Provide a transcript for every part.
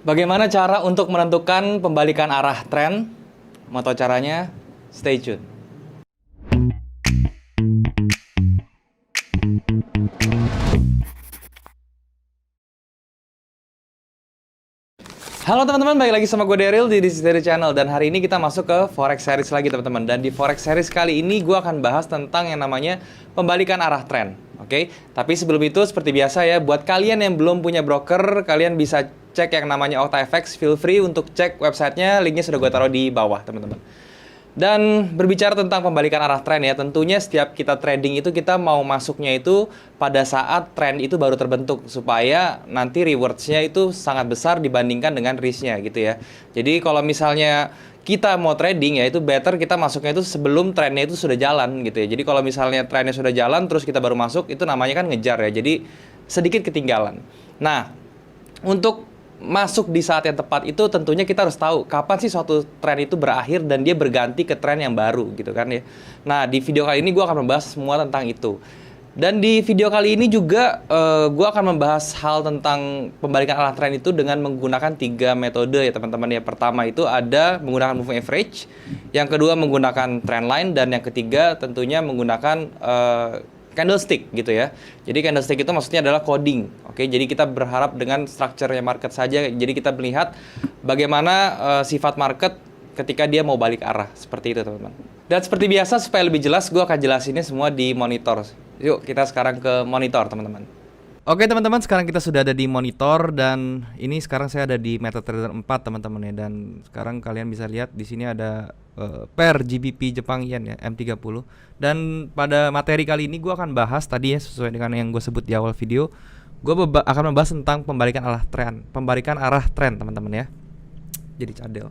Bagaimana cara untuk menentukan pembalikan arah tren? Mau tahu caranya? Stay tune. Halo teman-teman, balik lagi sama gue Daryl di This is Daryl Channel. Dan hari ini kita masuk ke Forex Series lagi teman-teman. Dan di Forex Series kali ini gue akan bahas tentang yang namanya pembalikan arah tren. Oke, tapi sebelum itu seperti biasa ya, buat kalian yang belum punya broker, kalian bisa cek yang namanya OctaFX. Feel free untuk cek websitenya, linknya sudah gue taruh di bawah teman-teman. Dan berbicara tentang pembalikan arah tren ya, tentunya setiap kita trading itu kita mau masuknya itu pada saat tren itu baru terbentuk, supaya nanti rewards-nya itu sangat besar dibandingkan dengan risk-nya gitu ya. Jadi kalau misalnya kita mau trading ya, itu better kita masuknya itu sebelum trennya itu sudah jalan gitu ya. Jadi kalau misalnya trennya sudah jalan terus kita baru masuk, itu namanya kan ngejar ya, jadi sedikit ketinggalan. Nah, untuk masuk di saat yang tepat itu tentunya kita harus tahu kapan sih suatu tren itu berakhir dan dia berganti ke tren yang baru gitu kan ya. Nah, di video kali ini gue akan membahas semua tentang itu. Dan di video kali ini juga gue akan membahas hal tentang pembalikan arah tren itu dengan menggunakan 3 metode ya teman-teman ya. Pertama itu ada menggunakan moving average, yang kedua menggunakan trend line, dan yang ketiga tentunya menggunakan candlestick gitu ya. Jadi candlestick itu maksudnya adalah coding. Oke, jadi kita berharap dengan structure-nya market saja. Jadi kita melihat bagaimana sifat market ketika dia mau balik arah. Seperti itu teman-teman. Dan seperti biasa supaya lebih jelas, gue akan jelasinnya semua di monitor. Yuk kita sekarang ke monitor teman-teman. Oke teman-teman, sekarang kita sudah ada di monitor dan ini sekarang saya ada di MetaTrader 4 teman-teman ya. Dan sekarang kalian bisa lihat di sini ada pair GBP Jepang Yen ya, M30. Dan pada materi kali ini gue akan bahas tadi ya, sesuai dengan yang gue sebut di awal video, gue akan membahas tentang pembalikan arah tren teman-teman ya. Jadi cadel.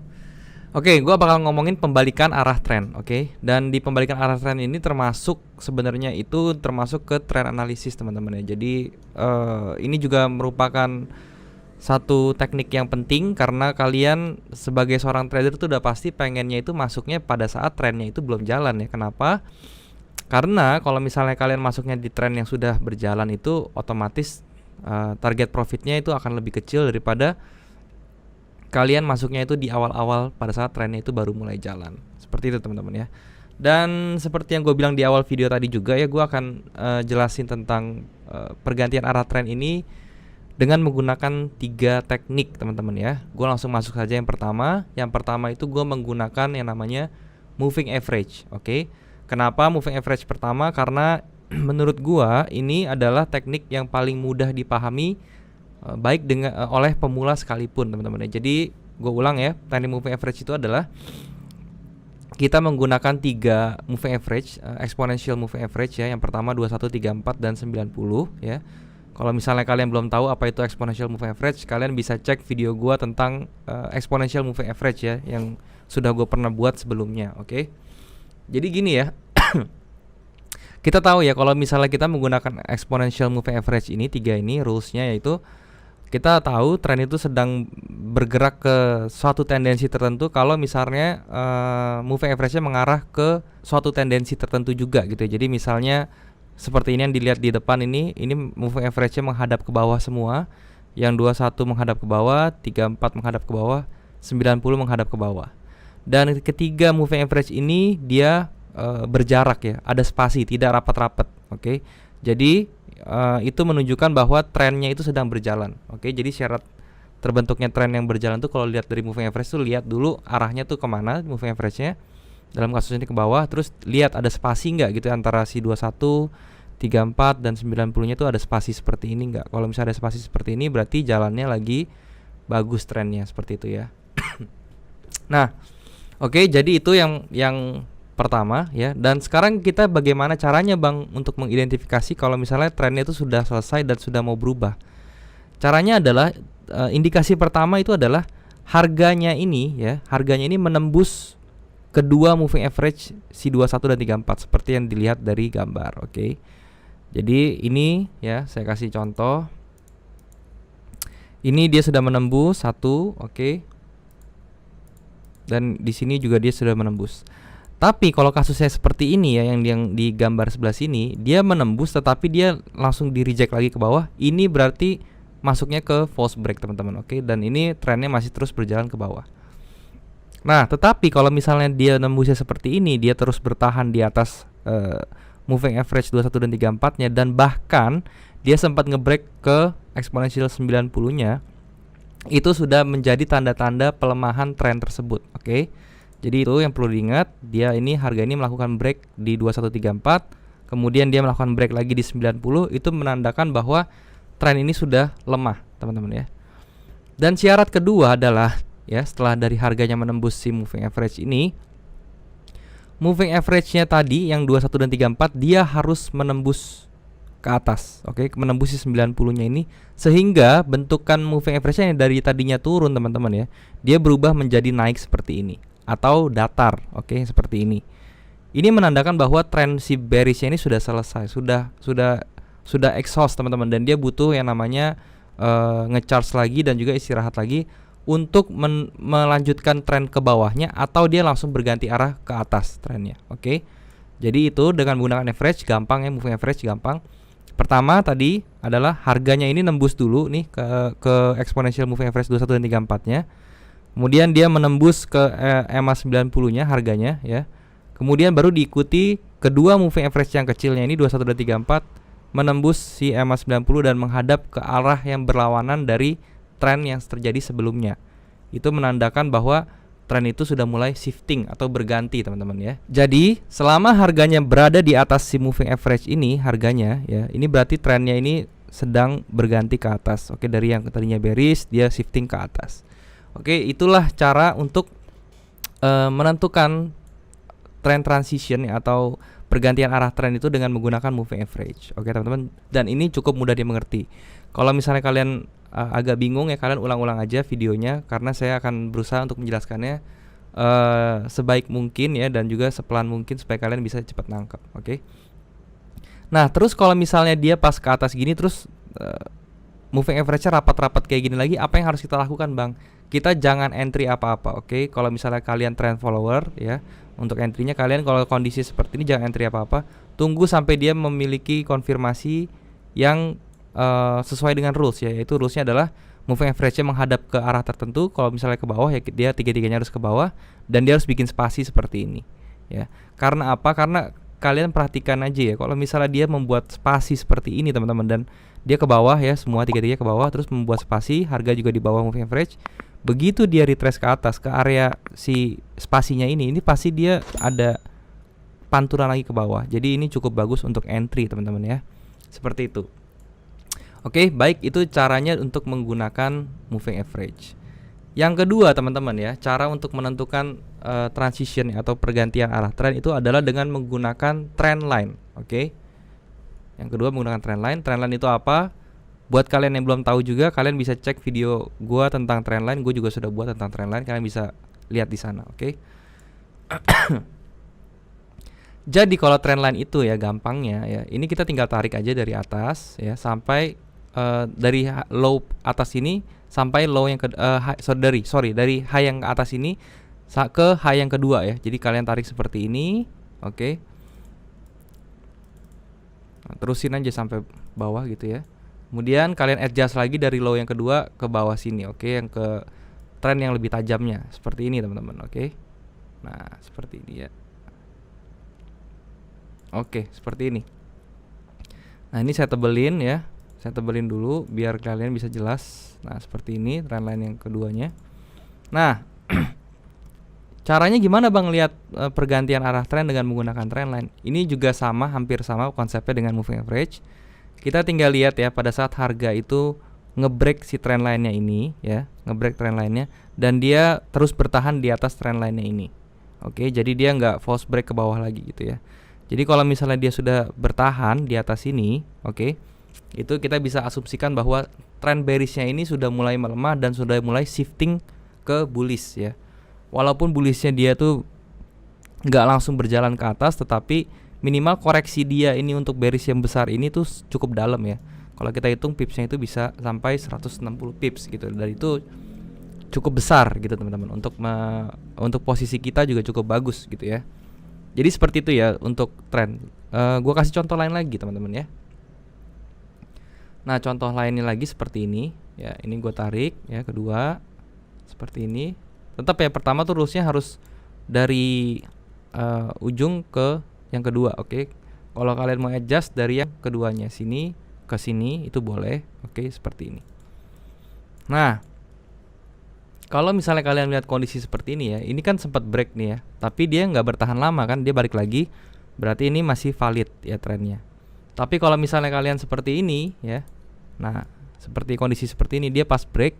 Oke, gue bakal ngomongin pembalikan arah tren, oke. Dan di pembalikan arah tren ini termasuk sebenarnya itu termasuk ke tren analisis teman-teman ya. Jadi ini juga merupakan satu teknik yang penting karena kalian sebagai seorang trader itu udah pasti pengennya itu masuknya pada saat trennya itu belum jalan ya. Kenapa? Karena kalau misalnya kalian masuknya di tren yang sudah berjalan itu otomatis target profitnya itu akan lebih kecil daripada kalian masuknya itu di awal-awal pada saat trennya itu baru mulai jalan. Seperti itu teman-teman ya. Dan seperti yang gue bilang di awal video tadi juga ya, gue akan jelasin tentang pergantian arah tren ini dengan menggunakan 3 teknik teman-teman ya. Gue langsung masuk saja yang pertama. Yang pertama itu gue menggunakan yang namanya moving average. Oke. Kenapa moving average pertama? Karena menurut gue ini adalah teknik yang paling mudah dipahami baik dengan oleh pemula sekalipun teman-teman ya. Jadi gue ulang ya, teknik moving average itu adalah kita menggunakan 3 moving average, exponential moving average ya. Yang pertama 21, 34 dan 90 ya. Kalau misalnya kalian belum tahu apa itu exponential moving average, kalian bisa cek video gua tentang exponential moving average ya, yang sudah gue pernah buat sebelumnya, oke. Jadi gini ya, kita tahu ya kalau misalnya kita menggunakan exponential moving average ini, 3 ini rulesnya yaitu kita tahu tren itu sedang bergerak ke suatu tendensi tertentu kalau misalnya moving average-nya mengarah ke suatu tendensi tertentu juga gitu ya. Jadi misalnya seperti ini yang dilihat di depan ini moving average-nya menghadap ke bawah semua. Yang 21 menghadap ke bawah, 34 menghadap ke bawah, 90 menghadap ke bawah. Dan ketiga moving average ini dia berjarak ya, ada spasi, tidak rapat-rapat. Oke. Jadi itu menunjukkan bahwa trennya itu sedang berjalan. Oke. Jadi syarat terbentuknya tren yang berjalan tuh kalau lihat dari moving average tuh lihat dulu arahnya tuh kemana moving average-nya. Dalam kasus ini ke bawah, terus lihat ada spasi nggak gitu antara si 21, 34 dan 90-nya tuh ada spasi seperti ini nggak. Kalau misalnya ada spasi seperti ini berarti jalannya lagi bagus trennya, seperti itu ya. Nah, oke, jadi itu yang pertama ya. Dan sekarang kita bagaimana caranya Bang untuk mengidentifikasi kalau misalnya trennya itu sudah selesai dan sudah mau berubah. Caranya adalah indikasi pertama itu adalah harganya ini menembus kedua moving average si 21 dan 34 seperti yang dilihat dari gambar, oke. Jadi ini ya, saya kasih contoh. Ini dia sudah menembus 1, oke. Dan di sini juga dia sudah menembus. Tapi kalau kasusnya seperti ini ya, yang di gambar sebelah sini, dia menembus tetapi dia langsung di reject lagi ke bawah. Ini berarti masuknya ke false break teman-teman. Oke, dan ini trennya masih terus berjalan ke bawah. Nah, tetapi kalau misalnya dia nembusnya seperti ini, dia terus bertahan di atas moving average 21 dan 34-nya, dan bahkan dia sempat ngebreak ke exponential 90-nya, itu sudah menjadi tanda-tanda pelemahan tren tersebut. Oke. Jadi itu yang perlu diingat, dia ini harga ini melakukan break di 2134, kemudian dia melakukan break lagi di 90, itu menandakan bahwa tren ini sudah lemah, teman-teman ya. Dan syarat kedua adalah ya, setelah dari harganya menembus si moving average ini, moving average-nya tadi yang 21 dan 34 dia harus menembus ke atas. Oke, menembus si 90-nya ini, sehingga bentukan moving average-nya yang dari tadinya turun teman-teman ya, dia berubah menjadi naik seperti ini atau datar. Oke, seperti ini. Ini menandakan bahwa tren si bearish-nya ini sudah selesai, sudah exhaust teman-teman, dan dia butuh yang namanya nge-charge lagi dan juga istirahat lagi untuk melanjutkan tren ke bawahnya, atau dia langsung berganti arah ke atas trennya. Oke. Jadi itu dengan menggunakan average gampang ya, moving average gampang. Pertama tadi adalah harganya ini nembus dulu nih ke exponential moving average 21 dan 34-nya. Kemudian dia menembus ke EMA 90-nya harganya ya. Kemudian baru diikuti kedua moving average yang kecilnya ini 21 dan 34 menembus si EMA 90 dan menghadap ke arah yang berlawanan dari tren yang terjadi sebelumnya. Itu menandakan bahwa tren itu sudah mulai shifting atau berganti teman-teman ya. Jadi selama harganya berada di atas si moving average ini harganya ya, ini berarti trennya ini sedang berganti ke atas. Oke, dari yang tadinya bearish dia shifting ke atas. Oke, itulah cara untuk menentukan tren transition ya, atau pergantian arah tren itu dengan menggunakan moving average. Oke teman-teman, dan ini cukup mudah dimengerti. Kalau misalnya kalian agak bingung ya, kalian ulang-ulang aja videonya, karena saya akan berusaha untuk menjelaskannya sebaik mungkin ya, dan juga sepelan mungkin supaya kalian bisa cepat nangkep. Oke. Nah terus kalau misalnya dia pas ke atas gini terus moving average-nya rapat-rapat kayak gini lagi, apa yang harus kita lakukan bang? Kita jangan entry apa-apa. Oke. Kalau misalnya kalian trend follower ya, untuk entry-nya kalian kalau kondisi seperti ini jangan entry apa-apa, tunggu sampai dia memiliki konfirmasi yang sesuai dengan rules ya, yaitu rulesnya adalah moving average-nya menghadap ke arah tertentu. Kalau misalnya ke bawah ya dia tiga-tiganya harus ke bawah, dan dia harus bikin spasi seperti ini ya. Karena apa? Karena kalian perhatikan aja ya, kalau misalnya dia membuat spasi seperti ini teman-teman, dan dia ke bawah ya, semua tiga-tiganya ke bawah, terus membuat spasi, harga juga di bawah moving average. Begitu dia retrace ke atas ke area si spasinya ini pasti dia ada pantulan lagi ke bawah. Jadi ini cukup bagus untuk entry teman-teman ya. Seperti itu. Oke, baik, itu caranya untuk menggunakan moving average. Yang kedua teman-teman ya, cara untuk menentukan transition atau pergantian arah tren itu adalah dengan menggunakan trend line. Oke. Yang kedua menggunakan trend line. Trend line itu apa? Buat kalian yang belum tahu juga, kalian bisa cek video gua tentang trend line. Gue juga sudah buat tentang trend line, kalian bisa lihat di sana. Oke. Jadi kalau trend line itu ya gampangnya ya, ini kita tinggal tarik aja dari atas ya, sampai dari low atas ini sampai low yang dari high yang ke atas ini ke high yang kedua ya. Jadi kalian tarik seperti ini. Oke. Nah, terusin aja sampai bawah gitu ya. Kemudian kalian adjust lagi dari low yang kedua ke bawah sini. Oke, yang ke tren yang lebih tajamnya seperti ini teman-teman. Oke. Nah seperti ini ya. Oke, seperti ini. Nah ini saya tebelin ya, saya tebelin dulu biar kalian bisa jelas. Nah seperti ini trendline yang keduanya. Nah caranya gimana bang lihat pergantian arah tren dengan menggunakan trendline? Ini juga sama, hampir sama konsepnya dengan moving average. Kita tinggal lihat ya, pada saat harga itu ngebreak si trendline-nya ini ya, ngebreak trendline-nya, dan dia terus bertahan di atas trendline-nya ini. Oke, jadi dia nggak false break ke bawah lagi gitu ya. Jadi kalau misalnya dia sudah bertahan di atas ini, oke, itu kita bisa asumsikan bahwa trend bearish-nya ini sudah mulai melemah dan sudah mulai shifting ke bullish ya. Walaupun bullish-nya dia tuh nggak langsung berjalan ke atas, tetapi minimal koreksi dia ini untuk bearish yang besar ini tuh cukup dalam ya. Kalau kita hitung pipsnya itu bisa sampai 160 pips gitu, dan itu cukup besar gitu teman-teman. Untuk posisi kita juga cukup bagus gitu ya. Jadi seperti itu ya untuk tren. Gua kasih contoh lain lagi teman-teman ya. Nah, contoh lainnya lagi seperti ini ya. Ini gue tarik ya, kedua seperti ini. Tetap ya, pertama tuh rulesnya harus dari ujung ke yang kedua, oke. Kalau kalian mau adjust dari yang keduanya sini ke sini itu boleh, oke, seperti ini. Nah, kalau misalnya kalian lihat kondisi seperti ini ya, ini kan sempat break nih ya, tapi dia nggak bertahan lama kan, dia balik lagi, berarti ini masih valid ya trennya. Tapi kalau misalnya kalian seperti ini ya, nah seperti kondisi seperti ini, dia pas break,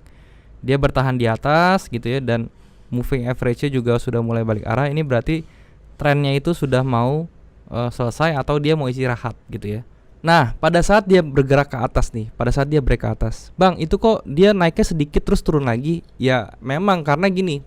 dia bertahan di atas gitu ya, dan moving average-nya juga sudah mulai balik arah, ini berarti trennya itu sudah mau selesai atau dia mau istirahat gitu ya. Nah, pada saat dia bergerak ke atas nih, pada saat dia break ke atas, bang, itu kok dia naiknya sedikit terus turun lagi? Ya memang karena gini,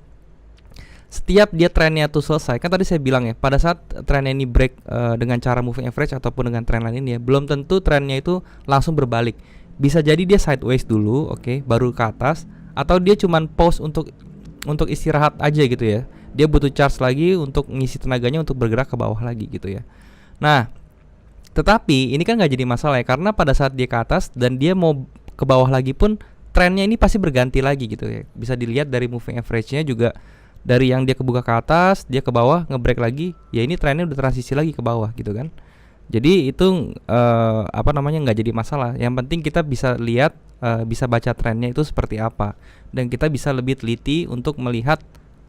setiap dia trennya tuh selesai, kan tadi saya bilang ya, pada saat trennya ini break dengan cara moving average ataupun dengan tren lain ini ya, belum tentu trennya itu langsung berbalik. Bisa jadi dia sideways dulu, oke, baru ke atas, atau dia cuman pause untuk istirahat aja gitu ya. Dia butuh charge lagi untuk ngisi tenaganya untuk bergerak ke bawah lagi gitu ya. Nah, tetapi ini kan nggak jadi masalah ya, karena pada saat dia ke atas dan dia mau ke bawah lagi pun trennya ini pasti berganti lagi gitu ya. Bisa dilihat dari moving average-nya juga. Dari yang dia kebuka ke atas, dia ke bawah, ngebreak lagi, ya ini trennya udah transisi lagi ke bawah gitu kan. Jadi itu nggak jadi masalah. Yang penting kita bisa lihat, bisa baca trennya itu seperti apa, dan kita bisa lebih teliti untuk melihat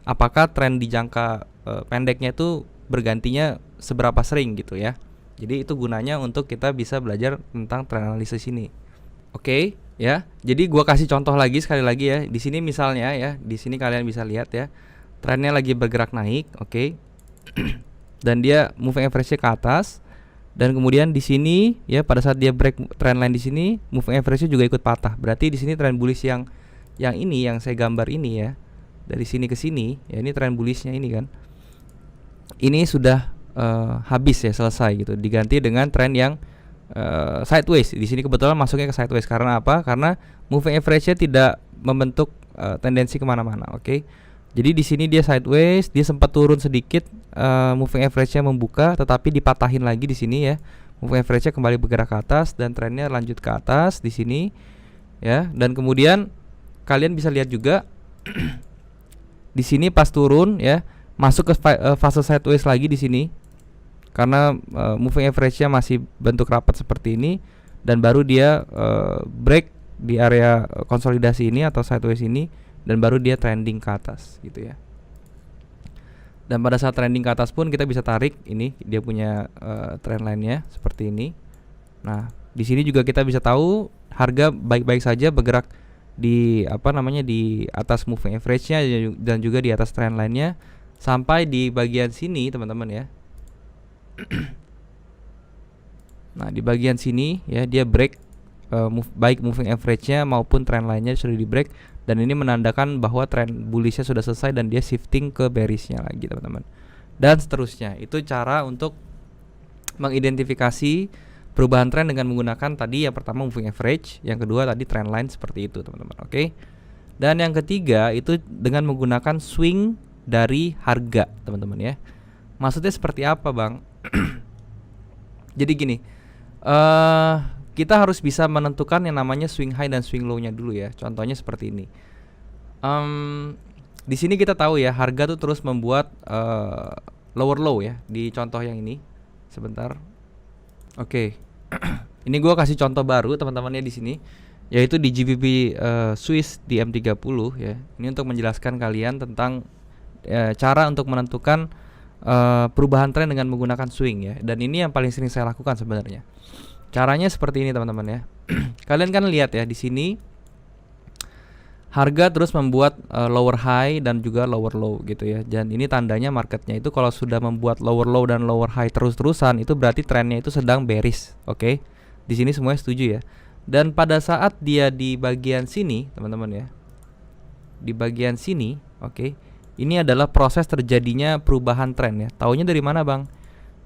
apakah tren di jangka pendeknya itu bergantinya seberapa sering gitu ya. Jadi itu gunanya untuk kita bisa belajar tentang tren analisis ini. Oke, ya. Jadi gua kasih contoh lagi sekali lagi ya. Di sini misalnya ya, di sini kalian bisa lihat ya. Trennya lagi bergerak naik, oke. Dan dia moving average-nya ke atas. Dan kemudian di sini ya, pada saat dia break trend line di sini, moving average-nya juga ikut patah. Berarti di sini trend bullish yang ini yang saya gambar ini ya. Dari sini ke sini, ya ini trend bullish-nya ini kan. Ini sudah habis ya, selesai gitu. Diganti dengan trend yang sideways. Di sini kebetulan masuknya ke sideways karena apa? Karena moving average-nya tidak membentuk tendensi kemana-mana, oke. Jadi di sini dia sideways, dia sempat turun sedikit, moving average-nya membuka, tetapi dipatahin lagi di sini ya. Moving average-nya kembali bergerak ke atas dan trennya lanjut ke atas di sini, ya. Dan kemudian kalian bisa lihat juga di sini pas turun ya, masuk ke fase sideways lagi di sini, karena moving average-nya masih bentuk rapat seperti ini, dan baru dia break di area konsolidasi ini atau sideways ini, dan baru dia trending ke atas gitu ya. Dan pada saat trending ke atas pun kita bisa tarik ini, dia punya trend line-nya seperti ini. Nah, di sini juga kita bisa tahu harga baik-baik saja bergerak di di atas moving average-nya dan juga di atas trend line-nya sampai di bagian sini, teman-teman ya. Nah, di bagian sini ya, dia break baik moving average-nya maupun trend line-nya sudah di break, dan ini menandakan bahwa trend bullish-nya sudah selesai dan dia shifting ke bearish-nya lagi, teman-teman. Dan seterusnya. Itu cara untuk mengidentifikasi perubahan tren dengan menggunakan tadi yang pertama moving average, yang kedua tadi trend line seperti itu, teman-teman. Oke. Dan yang ketiga itu dengan menggunakan swing dari harga, teman-teman ya. Maksudnya seperti apa, Bang? Jadi gini, kita harus bisa menentukan yang namanya swing high dan swing low-nya dulu ya. Contohnya seperti ini. Di sini kita tahu ya, harga tuh terus membuat lower low ya. Di contoh yang ini, sebentar. Oke. Ini gua kasih contoh baru teman-temannya di sini, yaitu di GBP Swiss di M30 ya. Ini untuk menjelaskan kalian tentang cara untuk menentukan perubahan tren dengan menggunakan swing ya. Dan ini yang paling sering saya lakukan sebenarnya. Caranya seperti ini, teman-teman ya. Kalian kan lihat ya di sini harga terus membuat lower high dan juga lower low gitu ya. Dan ini tandanya marketnya itu kalau sudah membuat lower low dan lower high terus-terusan, itu berarti trennya itu sedang bearish. Oke. Di sini semuanya setuju ya. Dan pada saat dia di bagian sini, teman-teman ya. Di bagian sini, oke. Ini adalah proses terjadinya perubahan tren ya. Taunya dari mana, Bang?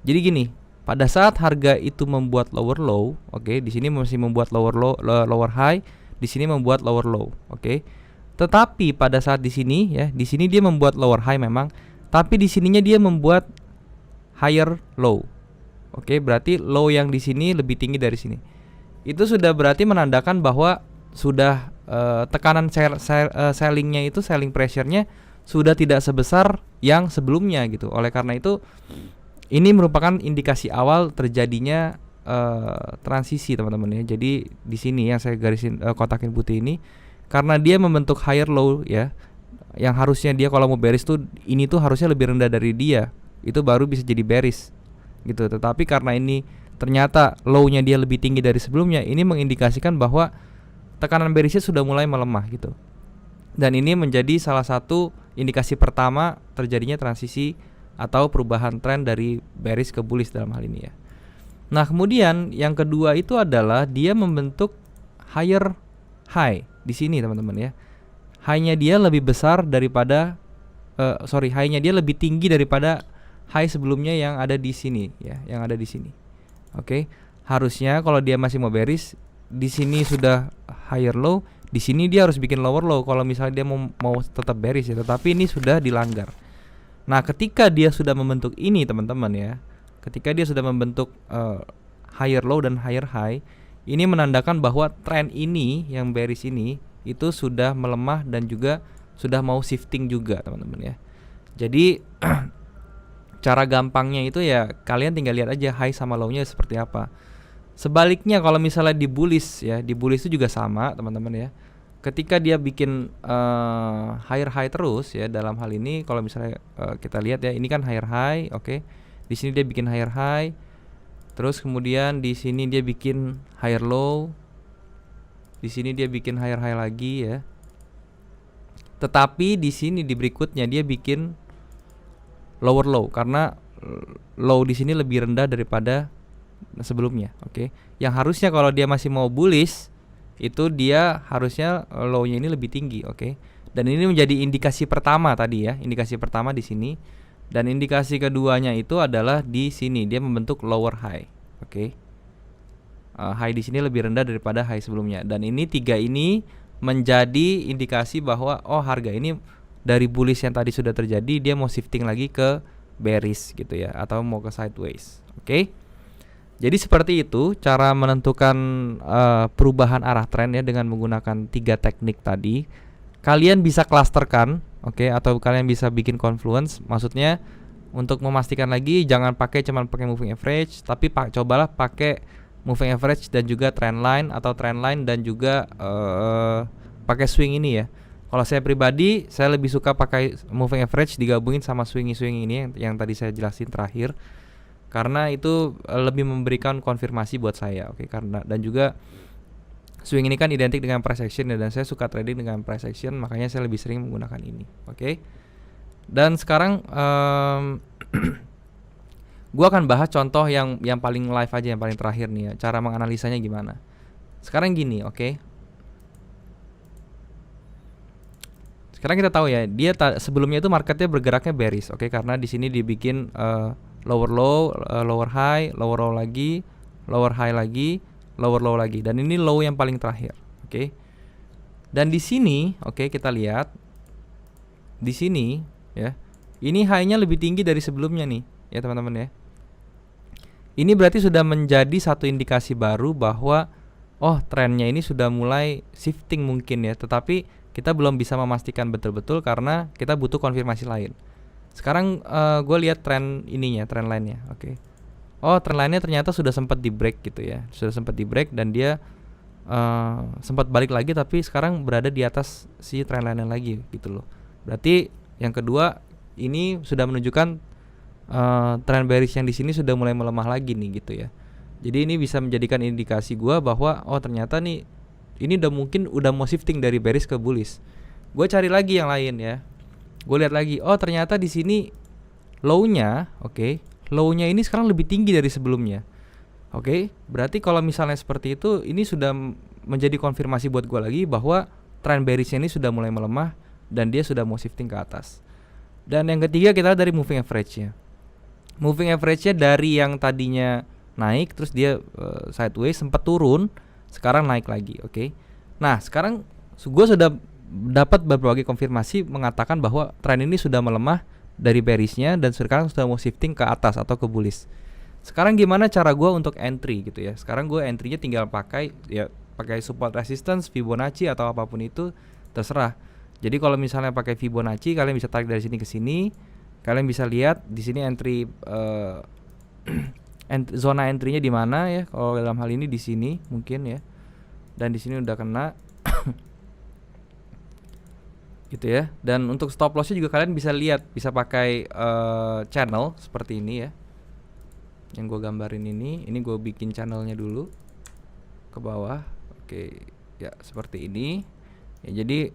Jadi gini, pada saat harga itu membuat lower low, oke, di sini masih membuat lower low, lower high, di sini membuat lower low, oke. Tetapi pada saat di sini ya, di sini dia membuat lower high memang, tapi di sininya dia membuat higher low. Oke, berarti low yang di sini lebih tinggi dari sini. itu sudah berarti menandakan bahwa sudah tekanan sellingnya itu, selling pressure-nya sudah tidak sebesar yang sebelumnya gitu. Oleh karena itu ini merupakan indikasi awal terjadinya transisi teman-teman ya. Jadi di sini yang saya garisin kotakin putih ini, karena dia membentuk higher low ya, yang harusnya dia kalau mau bearish tuh ini tuh harusnya lebih rendah dari dia, itu baru bisa jadi bearish gitu. Tetapi karena ini ternyata low-nya dia lebih tinggi dari sebelumnya, ini mengindikasikan bahwa tekanan bearishnya sudah mulai melemah gitu. Dan ini menjadi salah satu indikasi pertama terjadinya transisi atau perubahan tren dari bearish ke bullish dalam hal ini ya. Nah kemudian yang kedua itu adalah dia membentuk higher high di sini teman-teman ya. High-nya dia lebih besar daripada high-nya dia lebih tinggi daripada high sebelumnya yang ada di sini ya, yang ada di sini. Oke. Harusnya kalau dia masih mau bearish, di sini sudah higher low, di sini dia harus bikin lower low kalau misalnya dia mau tetap bearish ya, tetapi ini sudah dilanggar. Nah, ketika dia sudah membentuk ini teman-teman ya, ketika dia sudah membentuk higher low dan higher high, ini menandakan bahwa tren ini yang bearish ini itu sudah melemah dan juga sudah mau shifting juga teman-teman ya. Jadi cara gampangnya itu ya kalian tinggal lihat aja high sama low-nya seperti apa. Sebaliknya kalau misalnya di bullish ya, di bullish itu juga sama teman-teman ya. Ketika dia bikin higher high terus ya, dalam hal ini kalau misalnya kita lihat ya, ini kan higher high, oke. Di sini dia bikin higher high, terus kemudian di sini dia bikin higher low, di sini dia bikin higher high lagi ya. Tetapi di sini di berikutnya dia bikin lower low karena low di sini lebih rendah daripada sebelumnya, oke. Yang harusnya kalau dia masih mau bullish itu dia harusnya low-nya ini lebih tinggi, oke. Dan ini menjadi indikasi pertama tadi ya, indikasi pertama di sini. Dan indikasi keduanya itu adalah di sini dia membentuk lower high, oke. High di sini lebih rendah daripada high sebelumnya. Dan ini tiga ini menjadi indikasi bahwa harga ini dari bullish yang tadi sudah terjadi, dia mau shifting lagi ke bearish gitu ya, atau mau ke sideways, oke. Jadi seperti itu cara menentukan perubahan arah tren ya dengan menggunakan tiga teknik tadi. Kalian bisa clusterkan, oke, atau kalian bisa bikin confluence. Maksudnya untuk memastikan lagi jangan cuman pakai moving average, tapi cobalah pakai moving average dan juga trend line, atau trend line dan juga pakai swing ini ya. Kalau saya pribadi, saya lebih suka pakai moving average digabungin sama swing ini yang tadi saya jelasin terakhir. Karena itu lebih memberikan konfirmasi buat saya, oke. Karena dan juga swing ini kan identik dengan price action ya, dan saya suka trading dengan price action, makanya saya lebih sering menggunakan ini, oke. Dan sekarang gua akan bahas contoh yang paling live aja, yang paling terakhir nih ya, cara menganalisanya gimana. Sekarang gini, oke. Sekarang kita tahu ya, dia sebelumnya itu marketnya bergeraknya bearish, oke, karena di sini dibikin lower low, lower high, lower low lagi, lower high lagi, lower low lagi, dan ini low yang paling terakhir, oke. Dan di sini, oke, kita lihat di sini ya, ini high-nya lebih tinggi dari sebelumnya nih ya teman-teman ya. Ini berarti sudah menjadi satu indikasi baru bahwa trennya ini sudah mulai shifting mungkin ya, tetapi kita belum bisa memastikan betul-betul karena kita butuh konfirmasi lain. Sekarang gue lihat tren ininya, tren line-nya, oke. Tren line-nya ternyata sudah sempat di break gitu ya, sudah sempat di break dan dia sempat balik lagi, tapi sekarang berada di atas si tren line lagi gitu loh. Berarti yang kedua ini sudah menunjukkan tren bearish yang di sini sudah mulai melemah lagi nih gitu ya. Jadi ini bisa menjadikan indikasi gue bahwa ternyata nih ini udah mau shifting dari bearish ke bullish. Gue cari lagi yang lain ya. Gue lihat lagi, ternyata di sini low-nya, oke. Low-nya ini sekarang lebih tinggi dari sebelumnya. Oke, berarti kalau misalnya seperti itu, ini sudah menjadi konfirmasi buat gue lagi bahwa tren bearish ini sudah mulai melemah dan dia sudah mau shifting ke atas. Dan yang ketiga kita dari moving average-nya. Moving average-nya dari yang tadinya naik terus dia sideways sempat turun, sekarang naik lagi, oke. Nah, sekarang gue sudah dapat berbagai konfirmasi mengatakan bahwa tren ini sudah melemah dari bearish-nya dan sekarang sudah mau shifting ke atas atau ke bullish. Sekarang gimana cara gue untuk entry gitu ya? Sekarang gue entry-nya tinggal pakai support resistance, Fibonacci atau apapun itu terserah. Jadi kalau misalnya pakai Fibonacci, kalian bisa tarik dari sini ke sini. Kalian bisa lihat di sini entry zona entry-nya di mana ya? Kalau dalam hal ini di sini mungkin ya. Dan di sini udah kena. Gitu ya. Dan untuk stop loss-nya juga kalian bisa lihat, bisa pakai channel seperti ini ya. Yang gue gambarin ini gue bikin channelnya dulu ke bawah. Oke, ya seperti ini. Ya, jadi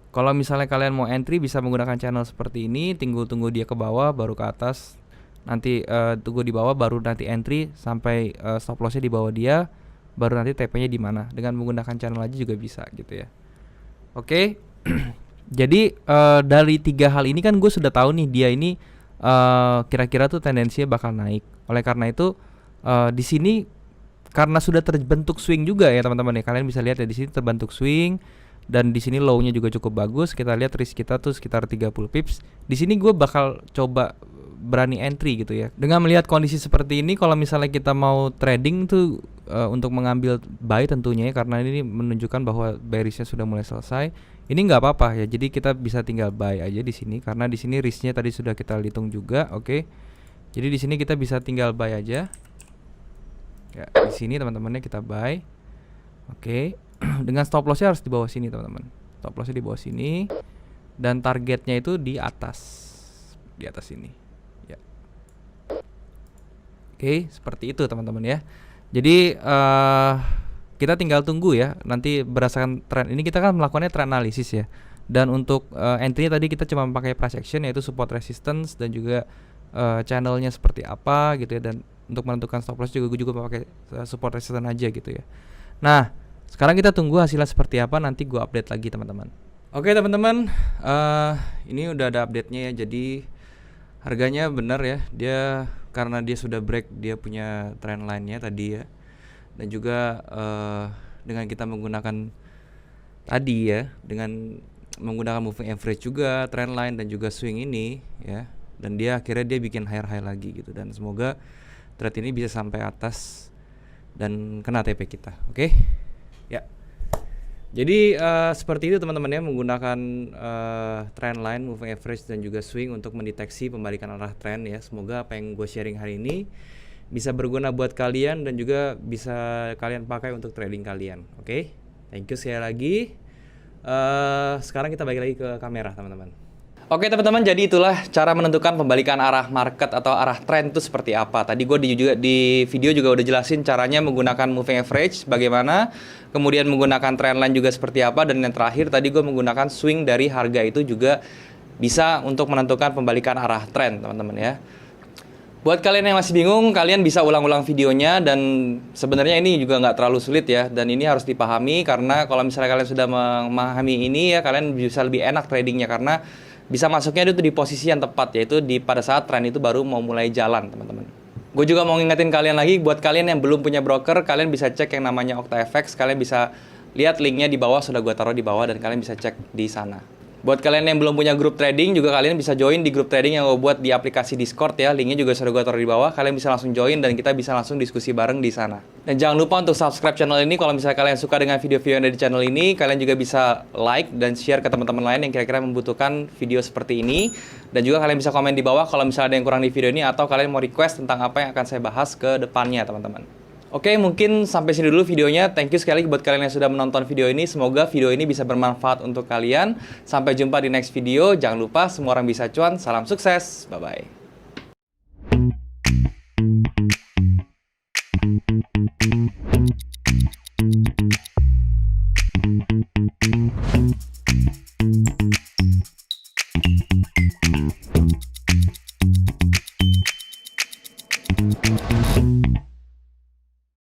kalau misalnya kalian mau entry bisa menggunakan channel seperti ini, tunggu dia ke bawah baru ke atas. Nanti tunggu di bawah baru nanti entry sampai stop lossnya di bawah dia, baru nanti TP-nya di mana. Dengan menggunakan channel aja juga bisa gitu ya. Oke. Jadi dari 3 hal ini kan gue sudah tahu nih dia ini kira-kira tuh tendensinya bakal naik. Oleh karena itu di sini karena sudah terbentuk swing juga ya teman-teman ya. Kalian bisa lihat ya di sini terbentuk swing dan di sini low-nya juga cukup bagus. Kita lihat risk kita tuh sekitar 30 pips. Di sini gue bakal coba berani entry gitu ya. Dengan melihat kondisi seperti ini, kalau misalnya kita mau trading tuh untuk mengambil buy tentunya ya, karena ini menunjukkan bahwa bearishnya sudah mulai selesai. Ini nggak apa-apa ya. Jadi kita bisa tinggal buy aja di sini karena di sini risknya tadi sudah kita hitung juga, oke. Jadi di sini kita bisa tinggal buy aja. Ya, di sini teman-temannya kita buy. Oke. Dengan stop lossnya harus di bawah sini teman-teman. Stop lossnya di bawah sini dan targetnya itu di atas ini. Ya. Oke, seperti itu teman-teman ya. Jadi kita tinggal tunggu ya. Nanti berdasarkan trend ini kita kan melakukannya trend analisis ya. Dan untuk entry-nya tadi kita cuma pakai price action yaitu support resistance dan juga channelnya seperti apa gitu ya. Dan untuk menentukan stop loss juga gue juga pakai support resistance aja gitu ya. Nah, sekarang kita tunggu hasilnya seperti apa, nanti gue update lagi teman-teman. Oke teman-teman, ini udah ada update-nya ya. Jadi harganya benar ya, dia karena dia sudah break dia punya trend line-nya tadi ya. Dan juga dengan kita menggunakan tadi ya, dengan menggunakan moving average juga, trend line dan juga swing ini ya. Dan dia akhirnya dia bikin high lagi gitu. Dan semoga trade ini bisa sampai atas dan kena TP kita, oke? Ya. Jadi seperti itu teman-teman ya, menggunakan trend line, moving average dan juga swing untuk mendeteksi pembalikan arah trend ya. Semoga apa yang gue sharing hari ini bisa berguna buat kalian dan juga bisa kalian pakai untuk trading kalian, oke? Thank you sekali lagi. Sekarang kita balik lagi ke kamera teman-teman. Oke teman-teman, jadi itulah cara menentukan pembalikan arah market atau arah trend itu seperti apa. Tadi gue juga di video juga udah jelasin caranya menggunakan moving average bagaimana, kemudian menggunakan trend line juga seperti apa, dan yang terakhir tadi gue menggunakan swing dari harga itu juga bisa untuk menentukan pembalikan arah trend teman-teman ya. Buat kalian yang masih bingung, kalian bisa ulang-ulang videonya, dan sebenarnya ini juga nggak terlalu sulit ya, dan ini harus dipahami karena kalau misalnya kalian sudah memahami ini ya, kalian bisa lebih enak tradingnya karena bisa masuknya itu di posisi yang tepat, yaitu pada saat tren itu baru mau mulai jalan teman-teman. Gue juga mau ngingetin kalian lagi, buat kalian yang belum punya broker, kalian bisa cek yang namanya OctaFX. Kalian bisa lihat linknya di bawah, sudah gue taruh di bawah, dan kalian bisa cek di sana. Buat kalian yang belum punya grup trading, juga kalian bisa join di grup trading yang gue buat di aplikasi Discord ya. Linknya juga sudah gue taruh di bawah. Kalian bisa langsung join dan kita bisa langsung diskusi bareng di sana. Dan jangan lupa untuk subscribe channel ini kalau misalnya kalian suka dengan video-video yang ada di channel ini. Kalian juga bisa like dan share ke teman-teman lain yang kira-kira membutuhkan video seperti ini. Dan juga kalian bisa komen di bawah kalau misalnya ada yang kurang di video ini, atau kalian mau request tentang apa yang akan saya bahas ke depannya teman-teman. Oke, mungkin sampai sini dulu videonya. Thank you sekali buat kalian yang sudah menonton video ini. Semoga video ini bisa bermanfaat untuk kalian. Sampai jumpa di next video. Jangan lupa semua orang bisa cuan. Salam sukses. Bye-bye.